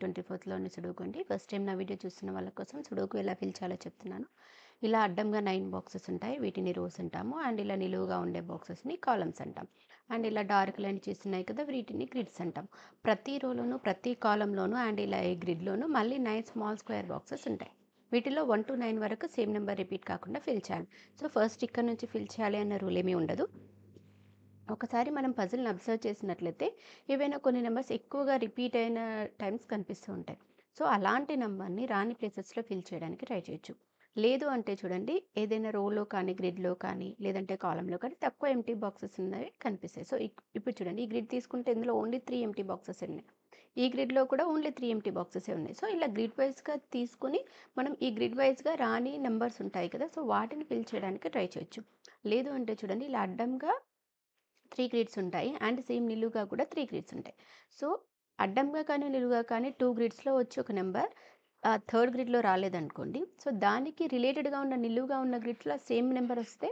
24th చదువుకోండి. First time నా video చూస్తున్న వాళ్ళ కోసం సుడోకు ఎలా ఫిల్ చేయాలో చెప్తున్నాను. ఇలా అడ్డంగా 9 బాక్సెస్ ఉంటాయి. వీటిని రోస్ అంటాము. అండ్ ఇలా నిలువుగా ఉండే బాక్సెస్‌ని కాలమ్స్ అంటాం. అండ్ ఇలా డార్క్ లైన్ చేస్తున్నాయి కదా! వీటిని గ్రిడ్స్ అంటాం. ప్రతి రోలోను, ప్రతి కాలమ్‌లోను అండ్ ఇలా ఈ గ్రిడ్‌లోను మళ్ళీ 9 స్మాల్ స్క్వేర్ బాక్సెస్ ఉంటాయి. వీటిలో 1-9 వరకు సేమ్ నెంబర్ రిపీట్ కాకుండా ఫిల్ చేయాలి. సో, ఫస్ట్ ఇక్కడ నుంచి ఫిల్ చేయాలి అన్న రూల్ ఏమీ ఉండదు. ఒకసారి మనం పజిల్‌ని అబ్జర్వ్ చేసినట్లయితే ఏవైనా కొన్ని నంబర్స్ ఎక్కువగా రిపీట్ అయిన టైమ్స్ కనిపిస్తూ ఉంటాయి. సో, అలాంటి నంబర్‌ని రాని ప్లేసెస్‌లో ఫిల్ చేయడానికి ట్రై చేయొచ్చు. లేదు అంటే చూడండి ఏదైనా రోలో కానీ, గ్రిడ్‌లో కానీ లేదంటే కాలమ్‌లో కానీ తక్కువ ఎంప్టీ బాక్సెస్ ఉన్నవి కనిపిస్తాయి. సో, ఇప్పుడు చూడండి ఈ గ్రిడ్ తీసుకుంటే ఇందులో ఓన్లీ 3 ఎంప్టీ బాక్సెస్ ఉన్నాయి. ఈ గ్రిడ్‌లో కూడా ఓన్లీ 3 ఎంప్టీ బాక్సెసే ఉన్నాయి. సో, ఇలా గ్రిడ్ వైస్‌గా తీసుకొని మనం ఈ గ్రిడ్ వైస్‌గా రాని నంబర్స్ ఉంటాయి కదా! సో, వాటిని ఫిల్ చేయడానికి ట్రై చేయొచ్చు. లేదు అంటే చూడండి ఇలా అడ్డంగా 3 గ్రిడ్స్ ఉంటాయి. అండ్ సేమ్ నిలువుగా కూడా 3 గ్రిడ్స్ ఉంటాయి. సో, అడ్డంగా కానీ, నిలువుగా కానీ 2 గ్రిడ్స్‌లో వచ్చి ఒక నంబర్ థర్డ్ గ్రిడ్‌లో రాలేదనుకోండి. సో, దానికి రిలేటెడ్‌గా ఉన్న నిలువుగా ఉన్న గ్రిడ్స్‌లో సేమ్ నంబర్ వస్తే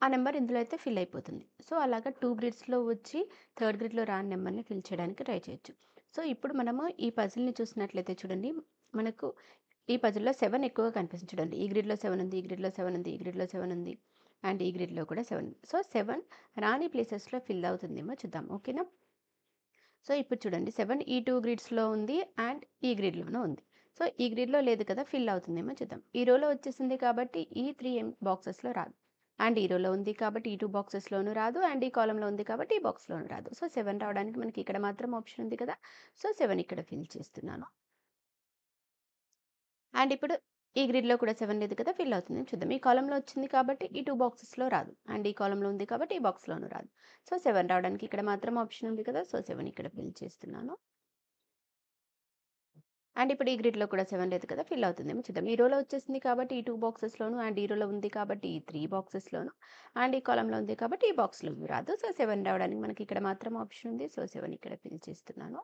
ఆ నంబర్ ఇందులో అయితే ఫిల్ అయిపోతుంది. సో, అలాగా 2 గ్రిడ్స్‌లో వచ్చి థర్డ్ గ్రిడ్‌లో రాని నంబర్‌ని ఫిల్ చేయడానికి ట్రై చేయొచ్చు. సో, ఇప్పుడు మనము ఈ పజిల్‌ని చూసినట్లయితే చూడండి మనకు ఈ పజిల్‌లో 7 ఎక్కువగా కనిపిస్తుంది చూడండి. ఈ గ్రిడ్‌లో 7 ఉంది. ఈ గ్రిడ్‌లో 7 ఉంది. ఈ గ్రిడ్‌లో 7 ఉంది. అండ్ ఈ గ్రిడ్‌లో కూడా 7 ఉంది. సో, 7 రాని ప్లేసెస్‌లో ఫిల్ అవుతుందేమో చూద్దాం. ఓకేనా? సో, ఇప్పుడు చూడండి 7 ఈ 2 గ్రిడ్స్‌లో ఉంది. అండ్ ఈ గ్రిడ్‌లోనూ ఉంది. సో, ఈ గ్రిడ్‌లో లేదు కదా! ఫిల్ అవుతుందేమో చూద్దాం. ఈ రోలో వచ్చేసింది కాబట్టి ఈ 3 బాక్సెస్‌లో రాదు. అండ్ ఈ రోలో ఉంది కాబట్టి ఈ 2 బాక్సెస్‌లోనూ రాదు. అండ్ ఈ కాలమ్‌లో ఉంది కాబట్టి ఈ బాక్స్‌లోనూ రాదు. సో, 7 రావడానికి మనకి ఇక్కడ మాత్రం ఆప్షన్ ఉంది కదా! సో, 7 ఇక్కడ ఫిల్ చేస్తున్నాను. అండ్ ఇప్పుడు ఈ గ్రిడ్‌లో కూడా 7 లేదు కదా! ఫిల్ అవుతుంది. చూద్దాం. ఈ కాలమ్‌లో వచ్చింది కాబట్టి ఈ 2 బాక్సెస్‌లో రాదు. అండ్ ఈ కాలమ్‌లో ఉంది కాబట్టి ఈ బాక్స్‌లోనూ రాదు. సో, 7 రావడానికి ఇక్కడ మాత్రం ఆప్షన్ ఉంది కదా! సో, 7 ఇక్కడ ఫిల్ చేస్తున్నాను. అండ్ ఇప్పుడు ఈ గ్రిడ్‌లో కూడా 7 లేదు కదా! ఫిల్ అవుతుందేమో చూద్దాం. ఈ రోలో వచ్చేసింది కాబట్టి ఈ 2 బాక్సెస్‌లోను అండ్ ఈ రోలో ఉంది కాబట్టి ఈ 3 బాక్సెస్‌లోను అండ్ ఈ కాలమ్‌లో ఉంది కాబట్టి ఈ బాక్స్‌లోను రాదు. సో, 7 రావడానికి మనకి ఇక్కడ మాత్రం ఆప్షన్ ఉంది. సో, 7 ఇక్కడ ఫిల్ చేస్తున్నాను.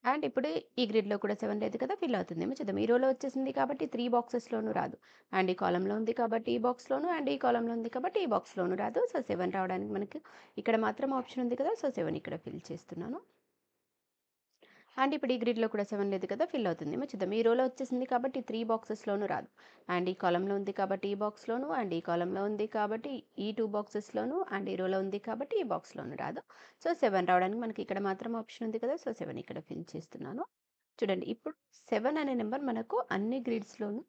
అండ్ ఇప్పుడు ఈ గ్రిడ్‌లో కూడా 7 లేదు కదా! ఫిల్ అవుతుందేమో చూద్దాం. ఈ రోలో వచ్చేసింది కాబట్టి 3 బాక్సెస్‌లోనూ రాదు. అండ్ ఈ కాలమ్‌లో ఉంది కాబట్టి ఈ బాక్స్‌లోను అండ్ ఈ కాలమ్‌లో ఉంది కాబట్టి ఈ బాక్స్‌లోనూ రాదు. సో, 7 రావడానికి మనకి ఇక్కడ మాత్రం ఆప్షన్ ఉంది కదా! సో, 7 ఇక్కడ ఫిల్ చేస్తున్నాను. అండ్ ఇప్పుడు ఈ గ్రిడ్‌లో కూడా 7 లేదు కదా! ఫిల్ అవుతుందేమో చూద్దాం. ఈ రోలో వచ్చేసింది కాబట్టి 3 బాక్సెస్‌లోనూ రాదు. అండ్ ఈ కాలమ్‌లో ఉంది కాబట్టి ఈ బాక్స్‌లోను అండ్ ఈ కాలమ్‌లో ఉంది కాబట్టి ఈ 2 బాక్సెస్‌లోను అండ్ ఈ రోలో ఉంది కాబట్టి ఈ బాక్స్‌లోను రాదు. సో, 7 రావడానికి మనకి ఇక్కడ మాత్రం ఆప్షన్ ఉంది కదా! సో, 7 ఇక్కడ ఫిల్ చేస్తున్నాను. చూడండి ఇప్పుడు 7 అనే నంబర్ మనకు అన్ని గ్రిడ్స్‌లోనూ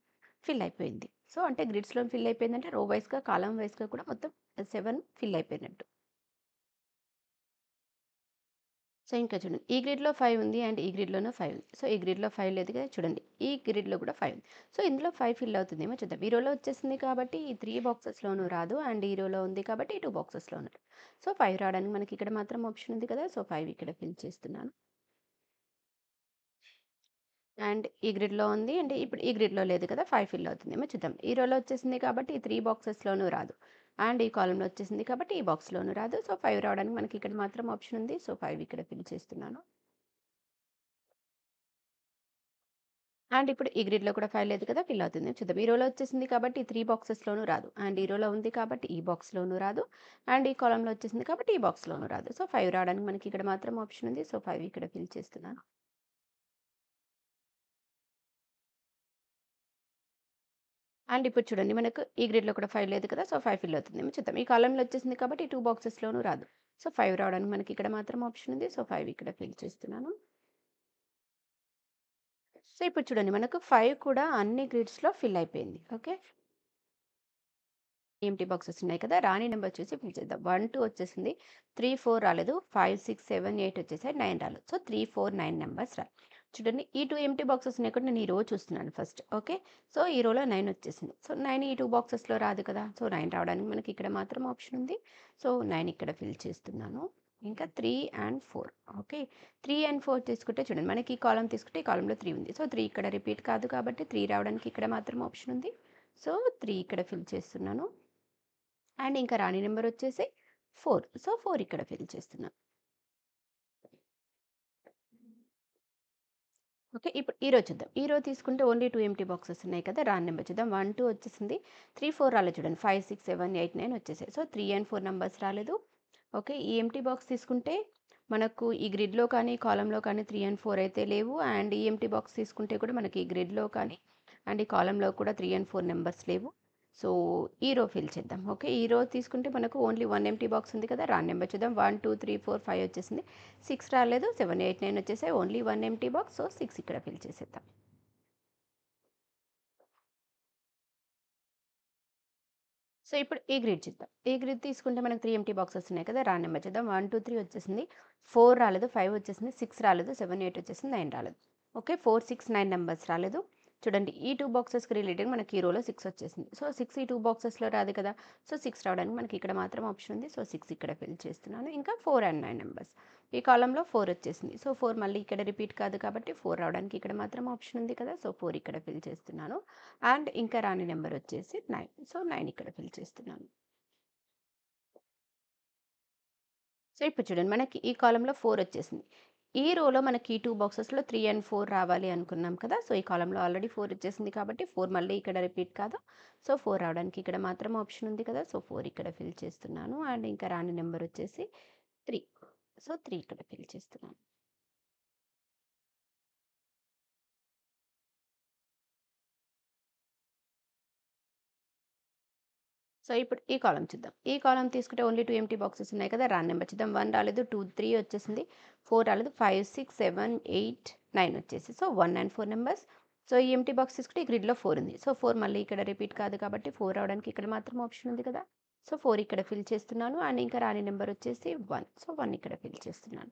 ఫిల్ అయిపోయింది. సో, అంటే గ్రిడ్స్‌లోను ఫిల్ అయిపోయిందంటే రో వైస్‌గా, కాలమ్ వైస్‌గా కూడా మొత్తం 7 ఫిల్ అయిపోయినట్టు. సో, ఇంకా చూడండి. ఈ గ్రిడ్‌లో 5 ఉంది. అండ్ ఈ గ్రిడ్‌లోనూ 5 ఉంది. సో, ఈ గ్రిడ్‌లో 5 లేదు కదా! చూడండి. ఈ గ్రిడ్‌లో కూడా 5 ఉంది. సో, ఇందులో 5 ఫిల్ అవుతుందేమో చూద్దాం. ఈ రోలో వచ్చేసింది కాబట్టి ఈ 3 బాక్సెస్‌లోనూ రాదు. అండ్ ఈ రోలో ఉంది కాబట్టి ఈ 2 బాక్సెస్‌లోను రాదు. సో, 5 రావడానికి మనకి ఇక్కడ మాత్రం ఆప్షన్ ఉంది కదా! సో, 5 ఇక్కడ ఫిల్ చేస్తున్నాను. అండ్ ఈ గ్రిడ్‌లో ఉంది. అంటే ఇప్పుడు ఈ గ్రిడ్‌లో లేదు కదా! 5 ఫిల్ అవుతుందేమో చూద్దాం. ఈ రోలో వచ్చేసింది కాబట్టి ఈ 3 బాక్సెస్‌లోనూ రాదు. అండ్ ఈ కాలమ్‌లో వచ్చేసింది కాబట్టి ఈ బాక్స్‌లోనూ రాదు. సో, 5 రావడానికి మనకి ఇక్కడ మాత్రం ఆప్షన్ ఉంది. సో, 5 ఇక్కడ ఫిల్ చేస్తున్నాను. అండ్ ఇప్పుడు ఈ గ్రిడ్‌లో కూడా 5 లేదు కదా! ఫిల్ అవుతుంది. చూద్దాం. ఈ రోలో వచ్చేసింది కాబట్టి ఈ 3 బాక్సెస్‌లోనూ రాదు. అండ్ ఈ రోలో ఉంది కాబట్టి ఈ బాక్స్‌లోనూ రాదు. అండ్ ఈ కాలమ్‌లో వచ్చేసింది కాబట్టి ఈ బాక్స్‌లోనూ రాదు. సో, 5 రావడానికి మనకి ఇక్కడ మాత్రం ఆప్షన్ ఉంది. సో, 5 ఇక్కడ ఫిల్ చేస్తున్నాను. అండ్ ఇప్పుడు చూడండి మనకు ఈ గ్రిడ్‌లో కూడా 5 లేదు కదా! సో, 5 ఫిల్ అవుతుందేమో చూద్దాం. ఈ కాలమ్‌లో వచ్చేసింది కాబట్టి ఈ 2 బాక్సెస్‌లోనూ రాదు. సో, 5 రావడానికి మనకి ఇక్కడ మాత్రం ఆప్షన్ ఉంది. సో, 5 ఇక్కడ ఫిల్ చేస్తున్నాను. సో, ఇప్పుడు చూడండి మనకు 5 కూడా అన్ని గ్రిడ్స్‌లో ఫిల్ అయిపోయింది. ఓకే. ఎంప్టీ బాక్సెస్ ఉన్నాయి కదా! రాని నంబర్ చూసి ఫిల్ చేద్దాం. 1, 2 వచ్చేసింది. 3, 4 రాలేదు. 5, 6, 7, 8 వచ్చేసాయి. 9 రాలేదు. సో, 3, 4, 9 నంబర్స్ చూడండి ఈ 2 ఎంప్టీ బాక్సెస్ ఉన్నాయి కూడా నేను ఈ రో చూస్తున్నాను ఫస్ట్. ఓకే. సో, ఈ రోలో 9 వచ్చేసింది. సో, 9 ఈ 2 బాక్సెస్‌లో రాదు కదా! సో, 9 రావడానికి మనకి ఇక్కడ మాత్రం ఆప్షన్ ఉంది. సో, 9 ఇక్కడ ఫిల్ చేస్తున్నాను. ఇంకా 3 అండ్ 4. ఓకే. 3 అండ్ 4 తీసుకుంటే చూడండి మనకి ఈ కాలమ్ తీసుకుంటే ఈ కాలమ్‌లో 3 ఉంది. సో, 3 ఇక్కడ రిపీట్ కాదు కాబట్టి 3 రావడానికి ఇక్కడ మాత్రం ఆప్షన్ ఉంది. సో, 3 ఇక్కడ ఫిల్ చేస్తున్నాను. అండ్ ఇంకా రాని నెంబర్ వచ్చేసి 4. సో, 4 ఇక్కడ ఫిల్ చేస్తున్నా. ఓకే. ఇప్పుడు ఈ రో చూద్దాం. ఈ రో తీసుకుంటే ఓన్లీ 2 ఎంప్టీ బాక్సెస్ ఉన్నాయి కదా! రాని నెంబర్ చూద్దాం. 1, 2 వచ్చేసింది. 3, 4 రాలేదు చూడండి. 5, 6, 7, 8, 9 వచ్చేసాయి. సో, 3 అండ్ 4 నంబర్స్ రాలేదు. ఓకే. ఈ ఎంప్టీ బాక్స్ తీసుకుంటే మనకు ఈ గ్రిడ్‌లో కానీ, కాలమ్‌లో కానీ 3 అండ్ 4 అయితే లేవు. అండ్ ఈఎంటీ బాక్స్ తీసుకుంటే కూడా మనకి ఈ గ్రిడ్‌లో కానీ అండ్ ఈ కాలమ్‌లో కూడా 3 అండ్ 4 నంబర్స్ లేవు. సో, ఈ రో ఫిల్ చేద్దాం. ఓకే. ఈ రో తీసుకుంటే మనకు ఓన్లీ 1 ఎంప్టీ బాక్స్ ఉంది కదా! రాండ్ నంబర్ చూద్దాం. 1, 2, 3, 4, 5 వచ్చేసింది. 6 రాలేదు. 7, 8, 9 వచ్చేసాయి. Only 1 empty box. సో, 6 ఇక్కడ ఫిల్ చేసేద్దాం. సో, ఇప్పుడు ఈ గ్రిడ్ చూద్దాం. ఈ గ్రిడ్ తీసుకుంటే మనకు 3 ఎంప్టీ బాక్సెస్ ఉన్నాయి కదా! రాండ్ నంబర్ చూద్దాం. 1, 2, 3 వచ్చేసింది. 4 రాలేదు. 5 వచ్చేసింది. 6 రాలేదు. 7, 8 వచ్చేసింది. 9 రాలేదు. ఓకే. 4, 6, 9 నంబర్స్ రాలేదు. చూడండి ఈ 2 బాక్సెస్‌కి రిలేటెడ్ మనకి ఈ రోలో 6 వచ్చేసింది. సో, 6 ఈ 2 బాక్సెస్‌లో రాదు కదా! సో, 6 రావడానికి మనకి ఇక్కడ మాత్రం ఆప్షన్ ఉంది. సో, 6 ఇక్కడ ఫిల్ చేస్తున్నాను. ఇంకా 4 అండ్ 9 నంబర్స్. ఈ కాలమ్‌లో 4 వచ్చేసింది. సో, 4 మళ్ళీ ఇక్కడ రిపీట్ కాదు కాబట్టి 4 రావడానికి ఇక్కడ మాత్రం ఆప్షన్ ఉంది కదా! సో, 4 ఇక్కడ ఫిల్ చేస్తున్నాను. అండ్ ఇంకా రాని నంబర్ వచ్చేసి 9. సో, 9 ఇక్కడ ఫిల్ చేస్తున్నాను. సో, ఇప్పుడు చూడండి మనకి ఈ కాలమ్‌లో 4 వచ్చేసింది. ఈ రోలో మనకి ఈ 2 బాక్సెస్‌లో 3 అండ్ 4 రావాలి అనుకున్నాం కదా! సో, ఈ కాలమ్‌లో ఆల్రెడీ 4 వచ్చేసింది కాబట్టి 4 మళ్ళీ ఇక్కడ రిపీట్ కాదు. సో, 4 రావడానికి ఇక్కడ మాత్రం ఆప్షన్ ఉంది కదా! సో, 4 ఇక్కడ ఫిల్ చేస్తున్నాను. అండ్ ఇంకా రాని నంబర్ వచ్చేసి 3. సో, 3 ఇక్కడ ఫిల్ చేస్తున్నాను. సో, ఇప్పుడు ఈ కాలమ్ చూద్దాం. ఈ కాలమ్ తీసుకుంటే ఓన్లీ 2 ఎంప్టీ బాక్సెస్ ఉన్నాయి కదా! రాండ్ నంబర్ చూద్దాం. 1 రాలేదు. 2, 3 వచ్చేసింది. 4 రాలేదు. 5, 6, 7, 8, 9 వచ్చేసి. So, 1 and 4 numbers. సో, ఈ ఎంప్టీ బాక్స్ తీసుకుంటే ఈ గ్రిడ్‌లో 4 ఉంది. సో, 4 మళ్ళీ ఇక్కడ రిపీట్ కాదు కాబట్టి 4 రావడానికి ఇక్కడ మాత్రం ఆప్షన్ ఉంది కదా! సో, 4 ఇక్కడ ఫిల్ చేస్తున్నాను. అండ్ ఇంకా రాని నంబర్ వచ్చేసి 1. సో, 1 ఇక్కడ ఫిల్ చేస్తున్నాను.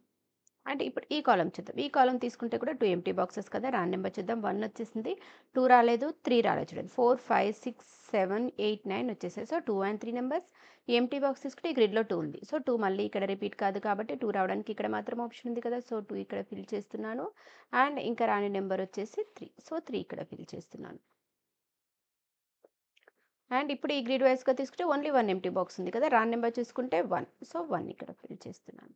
అంటే ఇప్పుడు ఈ కాలమ్ చూద్దాం. ఈ కాలమ్ తీసుకుంటే కూడా 2 ఎంప్టీ బాక్సెస్ కదా! రాండ్ నంబర్ చూద్దాం. 1 వచ్చేసింది. 2 రాలేదు. 3 రాలేదు చూడండి. 4, 5, 6, 7, 8, 9 వచ్చేసాయి. So, 2 and 3 numbers. ఈ ఎంప్టీ బాక్స్ తీసుకుంటే ఈ గ్రిడ్‌లో 2 ఉంది. సో, 2 మళ్ళీ ఇక్కడ రిపీట్ కాదు కాబట్టి 2 రావడానికి ఇక్కడ మాత్రం ఆప్షన్ ఉంది కదా! సో, 2 ఇక్కడ ఫిల్ చేస్తున్నాను. అండ్ ఇంకా రాని నంబర్ వచ్చేసి 3. సో, 3 ఇక్కడ ఫిల్ చేస్తున్నాను. అండ్ ఇప్పుడు ఈ గ్రిడ్ వైస్‌గా తీసుకుంటే ఓన్లీ 1 ఎంప్టీ బాక్స్ ఉంది కదా! రాండ్ నంబర్ చూసుకుంటే 1. సో, 1 ఇక్కడ ఫిల్ చేస్తున్నాను.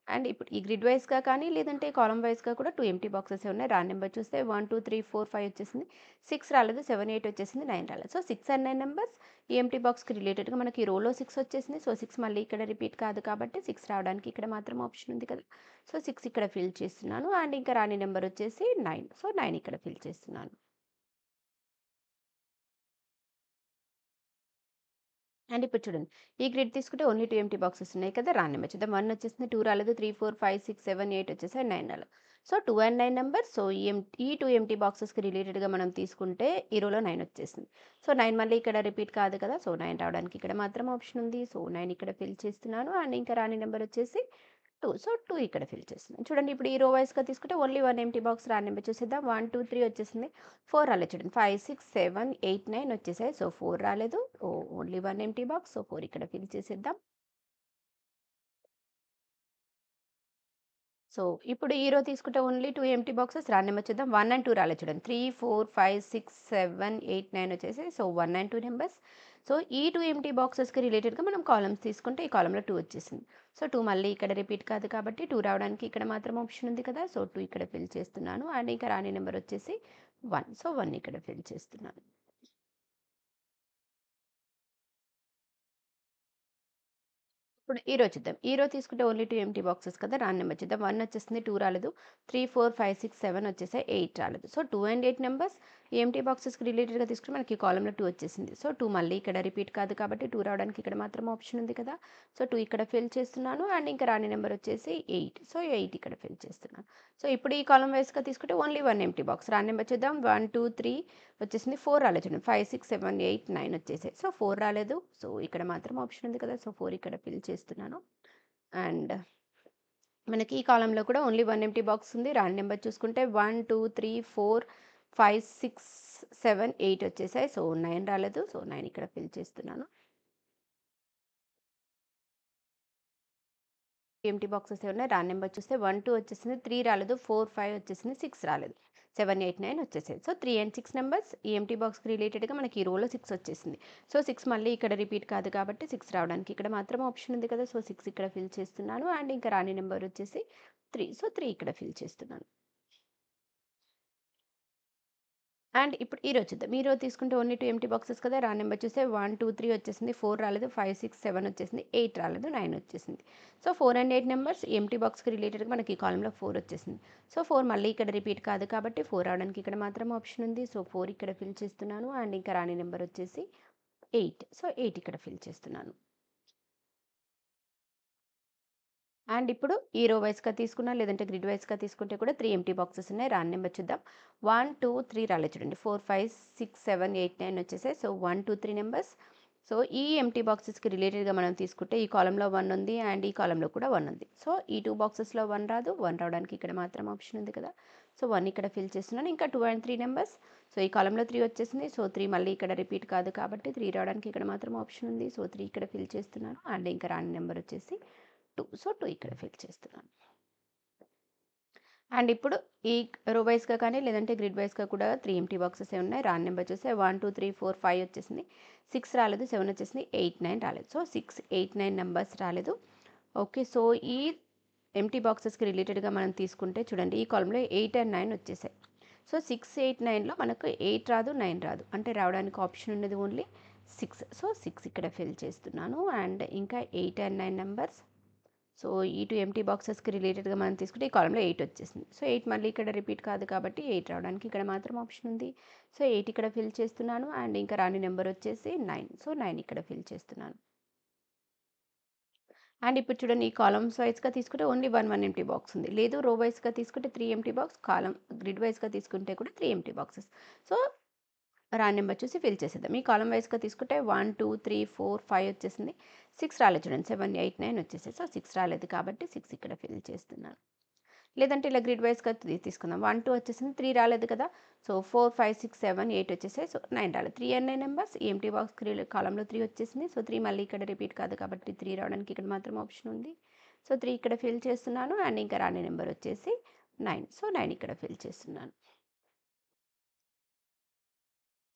అండ్ ఇప్పుడు ఈ గ్రిడ్ వైస్‌గా కానీ, లేదంటే కాలమ్ వైస్‌గా కూడా 2 ఎంప్టీ బాక్సెసే ఉన్నాయి. రాండ్ నంబర్ చూస్తే 1, 2, 3, 4, 5 వచ్చేసింది. 6 రాలేదు. 7, 8 వచ్చేసింది. 9 రాలేదు. సో, 6 అండ్ 9 నంబర్స్ ఈ ఎంప్టీ బాక్స్‌కి రిలేటెడ్‌గా మనకి ఈ రోలో 6 వచ్చేసింది. సో, 6 మళ్ళీ ఇక్కడ రిపీట్ కాదు కాబట్టి 6 రావడానికి ఇక్కడ మాత్రం ఆప్షన్ ఉంది కదా! సో, 6 ఇక్కడ ఫిల్ చేస్తున్నాను. అండ్ ఇంకా రాని నంబర్ వచ్చేసి 9. సో, 9 ఇక్కడ ఫిల్ చేస్తున్నాను. అండ్ ఇప్పుడు చూడండి. ఈ గ్రిడ్ తీసుకుంటే ఓన్లీ 2 ఎంప్టీ బాక్సెస్ ఉన్నాయి కదా! రాండ్ నంబర్ చూద్దాం. 1 వచ్చేసింది. 2 రాలేదు. 3, 4, 5, 6, 7, 8 వచ్చేసాయి. 9 రాలేదు. So, 2 and 9 numbers. సో, ఈ 2 ఎంప్టీ బాక్సెస్‌కి రిలేటెడ్‌గా మనం తీసుకుంటే ఈ రోలో 9 వచ్చేసింది. సో, 9 మళ్ళీ ఇక్కడ రిపీట్ కాదు కదా! సో, 9 రావడానికి ఇక్కడ మాత్రం ఆప్షన్ ఉంది. సో, 9 ఇక్కడ ఫిల్ చేస్తున్నాను. అండ్ ఇంకా రాని నంబర్ వచ్చేసి 2. సో, 2 ఇక్కడ ఫిల్ చేస్తున్నాను. చూడండి ఇప్పుడు ఈ రో వైస్‌గా తీసుకుంటే ఓన్లీ 1 ఎంప్టీ బాక్స్ రాండ్ నంబర్ చూసేద్దాం. 1, 2, 3 వచ్చేసింది. 4 రాలేదు చూడండి. 5, 6, 7, 8, 9 వచ్చేసాయి. సో, 4 రాలేదు. Only 1 empty box. సో, 4 ఇక్కడ ఫిల్ చేసేద్దాం. సో, ఇప్పుడు ఈ రో తీసుకుంటే ఓన్లీ 2 ఎంప్టీ బాక్సెస్ రాండ్ నంబర్ చూద్దాం. 1 అండ్ 2 రాలేదు చూడండి. 3, 4, 5, 6, 7, 8, 9 వచ్చేసాయి. So, 1 and 2 numbers. సో, ఈ 2 ఎంప్టీ బాక్సెస్‌కి రిలేటెడ్‌గా మనం కాలమ్స్ తీసుకుంటే ఈ కాలమ్‌లో 2 వచ్చేసింది. సో, 2 మళ్ళీ ఇక్కడ రిపీట్ కాదు కాబట్టి 2 రావడానికి ఇక్కడ మాత్రం ఆప్షన్ ఉంది కదా! సో, 2 ఇక్కడ ఫిల్ చేస్తున్నాను. అండ్ ఇంకా రాని నంబర్ వచ్చేసి 1. సో, 1 ఇక్కడ ఫిల్ చేస్తున్నాను. ఇప్పుడు ఈ రో చూద్దాం. ఈ రో తీసుకుంటే ఓన్లీ 2 ఎంప్టీ బాక్సెస్ కదా! రాండ్ నంబర్ చూద్దాం. 1 వచ్చేసింది. 2 రాలేదు. 3, 4, 5, 6, 7 వచ్చేసాయి. 8 రాలేదు. సో, 2 అండ్ 8 నంబర్స్ ఈ ఎంప్టీ బాక్సెస్‌కి రిలేటెడ్‌గా తీసుకుంటే మనకి ఈ కాలమ్‌లో 2 వచ్చేసింది. సో, 2 మళ్ళీ ఇక్కడ రిపీట్ కాదు కాబట్టి 2 రావడానికి ఇక్కడ మాత్రం ఆప్షన్ ఉంది కదా! సో, 2 ఇక్కడ ఫిల్ చేస్తున్నాను. అండ్ ఇంకా రాని నంబర్ వచ్చేసి 8. సో, 8 ఇక్కడ ఫిల్ చేస్తున్నాను. సో, ఇప్పుడు ఈ కాలమ్ వైస్‌గా తీసుకుంటే ఓన్లీ 1 ఎంప్టీ బాక్స్. రాండ్ నంబర్ చూద్దాం. 1, 2, 3 వచ్చేసింది. 4 రాలేదు చూడండి. 5, 6, 7, 8, 9 వచ్చేసాయి. సో, 4 రాలేదు. సో, ఇక్కడ మాత్రం ఆప్షన్ ఉంది కదా! సో, 4 ఇక్కడ ఫిల్ చేస్తున్నాను. అండ్ మనకి ఈ కాలమ్‌లో కూడా ఓన్లీ 1 ఎంప్టీ బాక్స్ ఉంది. రాండ్ నంబర్ చూసుకుంటే 1, 2, 3, 4, 5, 6, 7, 8 వచ్చేసాయి. సో, 9 రాలేదు. సో, 9 ఇక్కడ ఫిల్ చేస్తున్నాను. ఎంప్టీ బాక్సెస్ ఉన్నాయి. రాండ్ నంబర్ చూస్తే 1, 2 వచ్చేసింది. 3 రాలేదు. 4, 5 వచ్చేసింది. 6 రాలేదు. 7, 8, 9 వచ్చేసాయి. సో, 3 అండ్ 6 నంబర్స్ ఈ ఎంప్టీ బాక్స్‌కి రిలేటెడ్‌గా మనకి ఈ రోలో 6 వచ్చేసింది. సో, 6 మళ్ళీ ఇక్కడ రిపీట్ కాదు కాబట్టి 6 రావడానికి ఇక్కడ మాత్రం ఆప్షన్ ఉంది కదా! సో, 6 ఇక్కడ ఫిల్ చేస్తున్నాను. అండ్ ఇంకా రాని నంబర్ వచ్చేసి 3. సో, 3 ఇక్కడ ఫిల్ చేస్తున్నాను. అండ్ ఇప్పుడు ఈ రో చూద్దాం. ఈ రో తీసుకుంటే ఓన్లీ 2 ఎంప్టీ బాక్సెస్ కదా! రా నెంబర్ చూస్తే 1, 2, 3 వచ్చేసింది. 4 రాలేదు. 5, 6, 7 వచ్చేసింది. 8 రాలేదు. 9 వచ్చేసింది. సో, 4 అండ్ 8 నంబర్స్ ఎంప్టీ బాక్స్‌కి రిలేటెడ్‌గా మనకి ఈ కాలమ్‌లో 4 వచ్చేసింది. సో, 4 మళ్ళీ ఇక్కడ రిపీట్ కాదు కాబట్టి 4 రావడానికి ఇక్కడ మాత్రం ఆప్షన్ ఉంది. సో, 4 ఇక్కడ ఫిల్ చేస్తున్నాను. అండ్ ఇంకా రాని నెంబర్ వచ్చేసి 8. సో, 8 ఇక్కడ ఫిల్ చేస్తున్నాను. అండ్ ఇప్పుడు ఈ రో వైస్‌గా తీసుకున్నా, లేదంటే గ్రిడ్ వైస్‌గా తీసుకుంటే కూడా 3 ఎంప్టీ బాక్సెస్ ఉన్నాయి. రాని నెంబర్ చూద్దాం. 1, 2, 3 రాలేదు చూడండి. 4, 5, 6, 7, 8, 9 వచ్చేసాయి. So, 1, 2, 3 numbers. సో, ఈ ఎంప్టీ బాక్సెస్‌కి రిలేటెడ్‌గా మనం తీసుకుంటే ఈ కాలమ్‌లో 1 ఉంది. అండ్ ఈ కాలమ్‌లో కూడా 1 ఉంది. సో, ఈ 2 బాక్సెస్‌లో 1 రాదు. 1 రావడానికి ఇక్కడ మాత్రం ఆప్షన్ ఉంది కదా! సో, 1 ఇక్కడ ఫిల్ చేస్తున్నాను. ఇంకా 2 అండ్ 3 నంబర్స్. సో, ఈ కాలమ్‌లో 3 వచ్చేసింది. సో, 3 మళ్ళీ ఇక్కడ రిపీట్ కాదు కాబట్టి 3 రావడానికి ఇక్కడ మాత్రం ఆప్షన్ ఉంది. సో, 3 ఇక్కడ ఫిల్ చేస్తున్నాను. అండ్ ఇంకా రాని నెంబర్ వచ్చేసి 2. సో, 2 ఇక్కడ ఫిల్ చేస్తున్నాను. అండ్ ఇప్పుడు ఈ రో వైస్‌గా కానీ, లేదంటే గ్రిడ్ వైస్‌గా కూడా 3 ఎంప్టీ బాక్సెసే ఉన్నాయి. రాని నెంబర్ చూస్తే 1, 2, 3, 4, 5 వచ్చేసింది. 6 రాలేదు. 7 వచ్చేసింది. 8, 9 రాలేదు. సో, 6, 8, 9 నంబర్స్ రాలేదు. ఓకే. సో, ఈ ఎంప్టీ బాక్సెస్‌కి రిలేటెడ్‌గా మనం తీసుకుంటే చూడండి ఈ కాలమ్‌లో 8 అండ్ 9 వచ్చేసాయి. సో, 6, 8, 9లో మనకు 8 రాదు, 9 రాదు. అంటే రావడానికి ఆప్షన్ ఉన్నది ఓన్లీ 6. సో, 6 ఇక్కడ ఫిల్ చేస్తున్నాను. అండ్ ఇంకా 8 అండ్ 9 నంబర్స్. సో, ఈ 2 ఎంప్టీ బాక్సెస్‌కి రిలేటెడ్‌గా మనం తీసుకుంటే ఈ కాలమ్‌లో 8 వచ్చేసింది. సో, 8 మళ్ళీ ఇక్కడ రిపీట్ కాదు కాబట్టి 8 రావడానికి ఇక్కడ మాత్రం ఆప్షన్ ఉంది. సో, 8 ఇక్కడ ఫిల్ చేస్తున్నాను. అండ్ ఇంకా రాని నెంబర్ వచ్చేసి 9. సో, 9 ఇక్కడ ఫిల్ చేస్తున్నాను. అండ్ ఇప్పుడు చూడండి ఈ కాలమ్స్ వైస్‌గా తీసుకుంటే ఓన్లీ 1 ఎంప్టీ బాక్స్ ఉంది. లేదు రో వైస్‌గా తీసుకుంటే 3 ఎంప్టీ బాక్స్, గ్రిడ్ వైస్‌గా తీసుకుంటే కూడా 3 ఎంప్టీ బాక్సెస్. సో, రాని నెంబర్ చూసి ఫిల్ చేసేద్దాం. ఈ కాలమ్ వైస్‌గా తీసుకుంటే 1, 2, 3, 4, 5 వచ్చేసింది. 6 రాలేదు చూడండి. 7, 8, 9 వచ్చేసాయి. సో, 6 రాలేదు కాబట్టి 6 ఇక్కడ ఫిల్ చేస్తున్నాను. లేదంటే ఇలా గ్రిడ్ వైస్‌గా తీసుకుందాం. 1, 2 వచ్చేసింది. 3 రాలేదు కదా! సో, 4, 5, 6, 7, 8 వచ్చేసాయి. సో, 9 రాలేదు. 3 అండ్ 9 నంబర్స్ ఎంప్టీ బాక్స్ కాలమ్‌లో 3 వచ్చేసింది. సో, 3 మళ్ళీ ఇక్కడ రిపీట్ కాదు కాబట్టి 3 రావడానికి ఇక్కడ మాత్రం ఆప్షన్ ఉంది. సో, 3 ఇక్కడ ఫిల్ చేస్తున్నాను. అండ్ ఇంకా రాని నెంబర్ వచ్చేసి 9. సో, 9 ఇక్కడ ఫిల్ చేస్తున్నాను.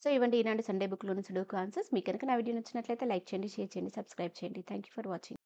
సో, ఇవండి ఈనాటి సండే బుక్‌లోని సుడోకు ఆన్సర్స్. మీకు గనుక నా వీడియో నచ్చినట్లయితే లైక్ చేయండి, షేర్ చేయండి, సబ్స్క్రైబ్ చేయండి. Thank you for watching.